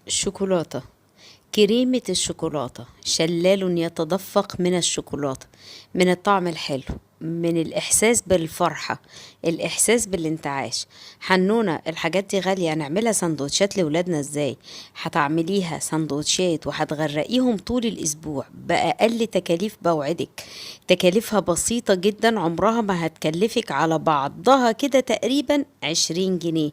شوكولاتة. كريمة الشوكولاتة شلال يتدفق من الشوكولاتة، من الطعم الحلو، من الإحساس بالفرحة، الإحساس بالانتعاش. حنونة، الحاجات دي غالية، هنعملها سندوتشات لولادنا ازاي؟ هتعمليها سندوتشات وهتغرقيهم طول الأسبوع بأقل تكاليف، بوعدك. تكاليفها بسيطة جدا، عمرها ما هتكلفك على بعضها كده تقريبا 20 جنيه،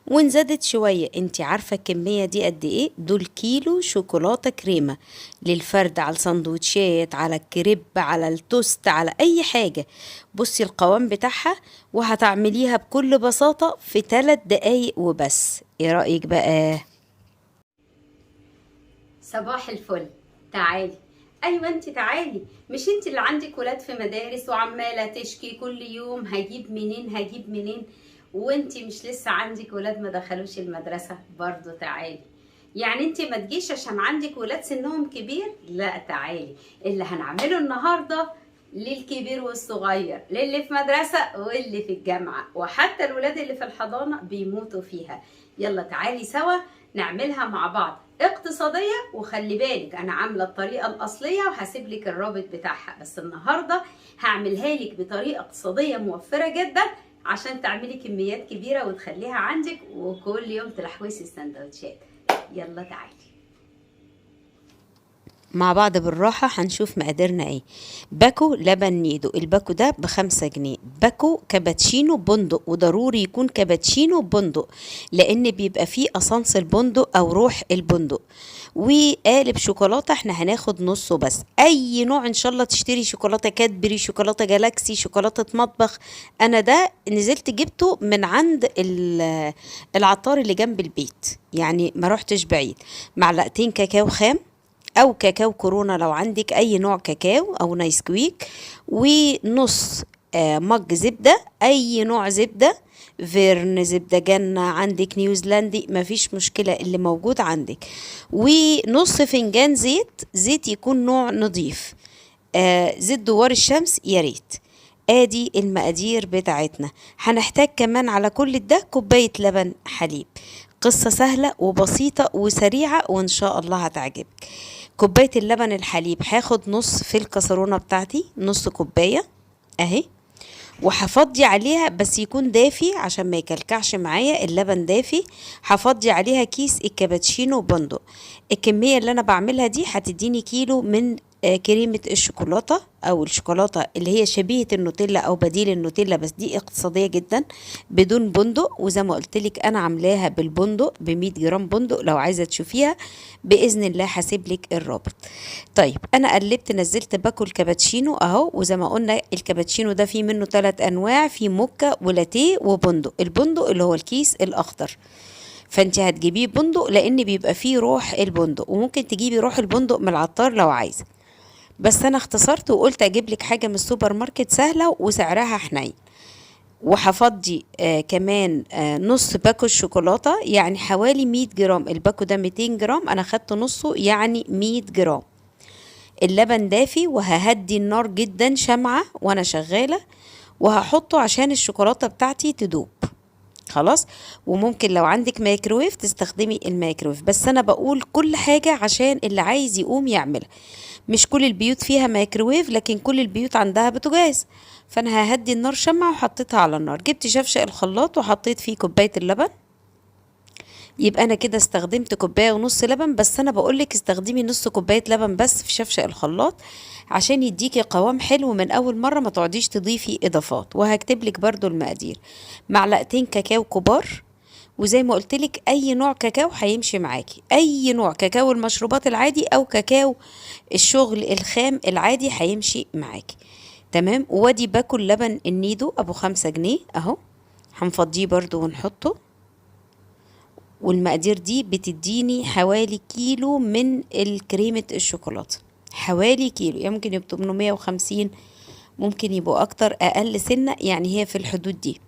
وان زادت شوية. انت عارفة الكمية دي قد ايه؟ دول كيلو شوكولاتة كريمة للفرد، على السندوتشات، على الكريب، على التوست، على اي حاجة. بصي القوام بتاعها، وهتعمليها بكل بساطة في 3 دقايق وبس. ايه رأيك بقى؟ صباح الفل. تعالي. ايوه انت تعالي. مش انت اللي عندك ولاد في مدارس وعماله تشكي كل يوم هجيب منين هجيب منين؟ وانت مش لسه عندك ولاد ما دخلوش المدرسه؟ برضو تعالي. يعني انت ما تجيش عشان عندك ولاد سنهم كبير؟ لا تعالي. اللي هنعمله النهارده للكبير والصغير، للي في مدرسة واللي في الجامعة، وحتى الولاد اللي في الحضانة بيموتوا فيها. يلا تعالي سوا نعملها مع بعض، اقتصادية. وخلي بالك انا عاملة الطريقة الاصلية وهسيب لك الرابط بتاعها، بس النهاردة هعملها لك بطريقة اقتصادية موفرة جدا عشان تعملي كميات كبيرة وتخليها عندك وكل يوم تلحوسي السندوتشات. يلا تعالي. مع بعض بالراحة هنشوف مقاديرنا ايه. باكو لبن نيدو، الباكو ده ب5 جنيه. باكو كابتشينو بندق، وضروري يكون كابتشينو بندق لان بيبقى فيه اسانس البندق او روح البندق. وقالب شوكولاتة احنا هناخد نصه بس. اي نوع ان شاء الله تشتري، شوكولاتة كادبري، شوكولاتة جالاكسي، شوكولاتة مطبخ. انا ده نزلت جبته من عند العطار اللي جنب البيت، يعني ما روحتش بعيد. معلقتين كاكاو خام او كاكاو كورونا لو عندك اي نوع كاكاو، او نايسكويك. ونص مج زبدة، اي نوع زبدة، فيرن، زبدة جنة، عندك نيوزيلندي، مفيش مشكلة اللي موجود عندك. ونص فنجان زيت، زيت يكون نوع نظيف. زيت دوار الشمس يا ريت. ادي المقادير بتاعتنا. هنحتاج كمان على كل ده كوباية لبن حليب. قصة سهلة وبسيطة وسريعة وان شاء الله هتعجبك. كوباية اللبن الحليب هاخد نص في الكسرونة بتاعتي، نص كوباية اهي. وهفضي عليها بس يكون دافي عشان ما يكلكعش معايا، اللبن دافي. هفضي عليها كيس الكابتشينو بندق. الكمية اللي انا بعملها دي هتديني كيلو من كريمة الشوكولاتة، او الشوكولاتة اللي هي شبيهة النوتيلا او بديل النوتيلا، بس دي اقتصادية جدا بدون بندق. وزي ما قلت لك انا عاملاها بالبندق ب100 جرام بندق، لو عايزة تشوفيها باذن الله هسيب لك الرابط. طيب انا قلبت نزلت باكل كابتشينو اهو. وزي ما قلنا الكابتشينو ده فيه منه 3 انواع، في موكا ولاتيه وبندق. البندق اللي هو الكيس الاخضر، فانت هتجيبيه بندق لان بيبقى فيه روح البندق، وممكن تجيبي روح البندق من العطار لو عايزه. بس انا اختصرت وقلت اجيب لك حاجه من السوبر ماركت سهله وسعرها حنين. وهفضي كمان نص باكو الشوكولاته، يعني حوالي 100 جرام. الباكو ده 200 جرام، انا خدت نصه يعني 100 جرام. اللبن دافي وههدي النار جدا شمعة وانا شغالة، وهحطه عشان الشوكولاتة بتاعتي تدوب. خلاص. وممكن لو عندك مايكرويف تستخدمي المايكرويف، بس انا بقول كل حاجة عشان اللي عايز يقوم يعملها. مش كل البيوت فيها مايكرويف، لكن كل البيوت عندها بوتاجاز. فانا ههدي النار شمعة وحطيتها على النار. جبت شفشق الخلاط وحطيت فيه كوباية اللبن. يبقى انا كده استخدمت كوبايه ونص لبن، بس انا بقولك استخدمي نص كوبايه لبن بس في شفشق الخلاط عشان يديكي قوام حلو من اول مره، ما تقعديش تضيفي اضافات. وهكتب لك برضو المقادير. معلقتين كاكاو كبار، وزي ما قلتلك اي نوع كاكاو هيمشي معاكي، اي نوع كاكاو المشروبات العادي او كاكاو الشغل الخام العادي هيمشي معاكي. تمام. وادي باكل لبن النيدو ابو 5 جنيه اهو، هنفضيه برضو ونحطه. والمقادير دي بتديني حوالي كيلو من الكريمة الشوكولاتة، حوالي كيلو. يعني ممكن يبقوا 850، ممكن يبقوا اكتر اقل سنة، يعني هي في الحدود دي.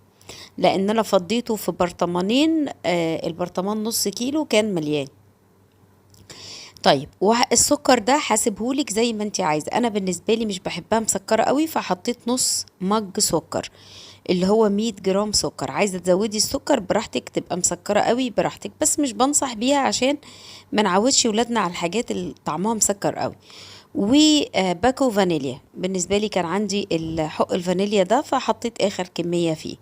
لان انا فضيته في برطمانين، البرطمان نص كيلو كان مليان. طيب السكر ده هسيبهولك زي ما انت عايزه. انا بالنسبه لي مش بحبها مسكره قوي، فحطيت نص مج سكر اللي هو 100 جرام سكر. عايزه تزودي السكر براحتك، تبقى مسكره قوي براحتك، بس مش بنصح بيها عشان ما نعودش ولادنا على الحاجات اللي طعمها مسكر قوي. وباكو فانيليا، بالنسبه لي كان عندي الحق الفانيليا ده فحطيت اخر كميه فيه.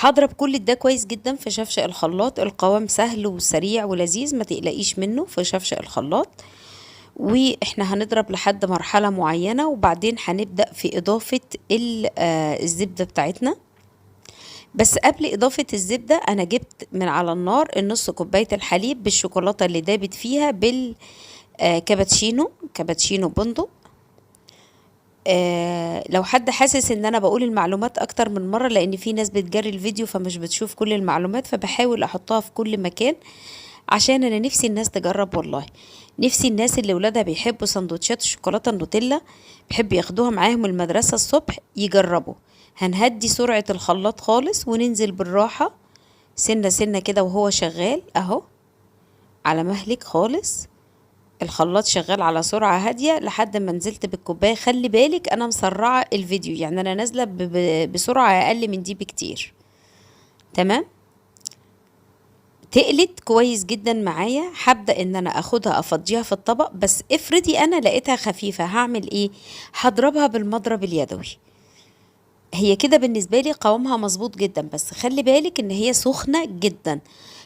هضرب كل ده كويس جدا في شفشق الخلاط. القوام سهل وسريع ولذيذ، ما تقلقيش منه في شفشق الخلاط. واحنا هنضرب لحد مرحلة معينة، وبعدين هنبدأ في إضافة الزبدة بتاعتنا. بس قبل إضافة الزبدة أنا جبت من على النار النص كوباية الحليب بالشوكولاتة اللي دابت فيها بالكابتشينو، كابتشينو بندق. لو حد حاسس ان انا بقول المعلومات اكتر من مرة، لان في ناس بتجري الفيديو فمش بتشوف كل المعلومات، فبحاول احطها في كل مكان عشان انا نفسي الناس تجرب. والله نفسي الناس اللي ولادها بيحبوا سندوتشات الشوكولاتة النوتيلا، بيحب ياخدوها معاهم المدرسة الصبح، يجربوا. هنهدي سرعة الخلاط خالص وننزل بالراحة سنة سنة كده وهو شغال اهو، على مهلك خالص. الخلاط شغال على سرعة هادية لحد ما نزلت بالكوباية. خلي بالك انا مسرعة الفيديو، يعني انا نازلة بسرعة اقل من دي بكتير. تمام، تقلت كويس جدا معايا. هبدأ ان انا اخدها افضيها في الطبق، بس افرضي انا لقيتها خفيفة هعمل ايه؟ هضربها بالمضرب اليدوي. هي كده بالنسبة لي قوامها مظبوط جدا، بس خلي بالك ان هي سخنة جدا.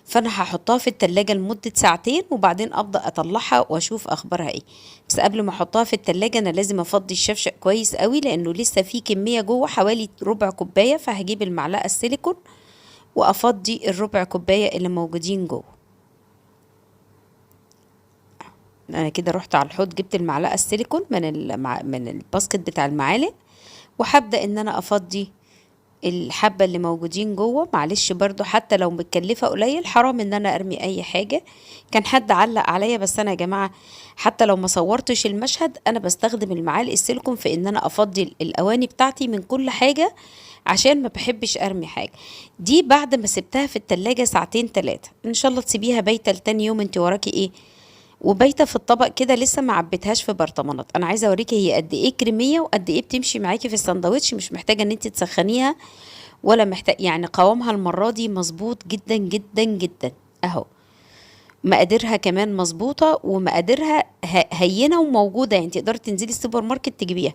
فانا هحطها في التلاجة لمدة ساعتين، وبعدين ابدأ اطلعها واشوف اخبارها ايه. بس قبل ما احطها في التلاجة انا لازم افضي الشفشق كويس قوي، لانه لسه في كمية جوه حوالي ربع كوباية. فهجيب المعلقة السيليكون وافضي الربع كوباية اللي موجودين جوه. انا كده رحت على الحوض جبت المعلقة السيليكون من الباسكت بتاع المعالق، وهبدأ ان انا افضي الحبة اللي موجودين جوه. معلش برضو حتى لو متكلفة قليل، حرام ان انا ارمي اي حاجة. كان حد علق عليا، بس انا يا جماعة حتى لو ما صورتش المشهد انا بستخدم المعالق السيليكون في ان انا افضي الاواني بتاعتي من كل حاجة، عشان ما بحبش ارمي حاجة. دي بعد ما سبتها في التلاجة ساعتين 3 ان شاء الله تسيبيها بايتة لتاني يوم. انت وراكي ايه؟ وبايته في الطبق كده لسه ما عبيتهاش في برطمانات. انا عايزه اوريكي هي قد ايه كريميه وقد ايه بتمشي معاكي في الساندوتش. مش محتاجه ان انت تسخنيها ولا محتاج، يعني قوامها المره دي مظبوط جدا جدا جدا اهو. مقاديرها كمان مظبوطه، ومقاديرها هينه وموجوده، يعني تقدري تنزلي السوبر ماركت تجيبيها.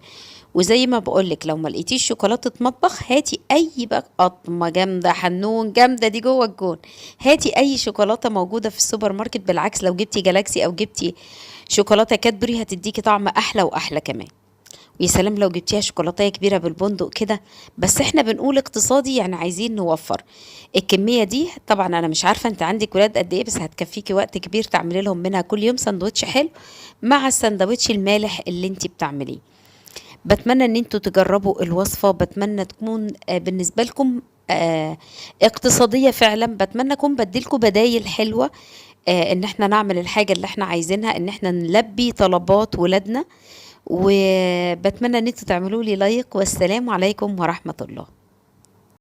وزي ما بقولك لو ما لقيتيش شوكولاته مطبخ، هاتي اي بقى قطمه جامده حنون جامده دي جوه الجون، هاتي اي شوكولاته موجوده في السوبر ماركت. بالعكس لو جبتي جالاكسي او جبتي شوكولاته كادبري هتديكي طعم احلى واحلى كمان. ويا سلام لو جبتيها شوكولاتيه كبيره بالبندق كده. بس احنا بنقول اقتصادي، يعني عايزين نوفر. الكميه دي طبعا انا مش عارفه انت عندك ولاد قد ايه، بس هتكفيكي وقت كبير تعملي لهم منها كل يوم سندوتش حلو مع السندوتش المالح اللي انت بتعمليه. بتمنى ان انتوا تجربوا الوصفة، بتمنى تكون بالنسبة لكم اقتصادية فعلا. بتمنى اكون بديلكم بدايل حلوة، ان احنا نعمل الحاجة اللي احنا عايزينها، ان احنا نلبي طلبات ولادنا. وبتمنى ان انتوا تعملوا لي لايك. والسلام عليكم ورحمة الله.